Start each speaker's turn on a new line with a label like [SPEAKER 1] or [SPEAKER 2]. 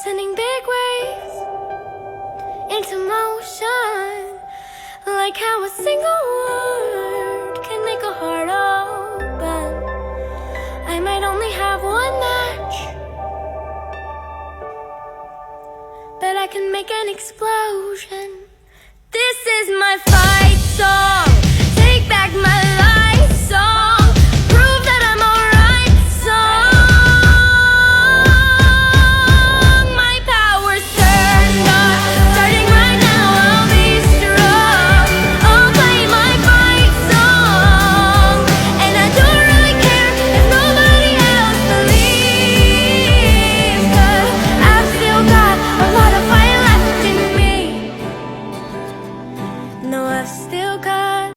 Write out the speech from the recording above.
[SPEAKER 1] sending big waves into motion, like how a single word can make a heart open. I might only have one match, but I can make an explosion. This is my fight song.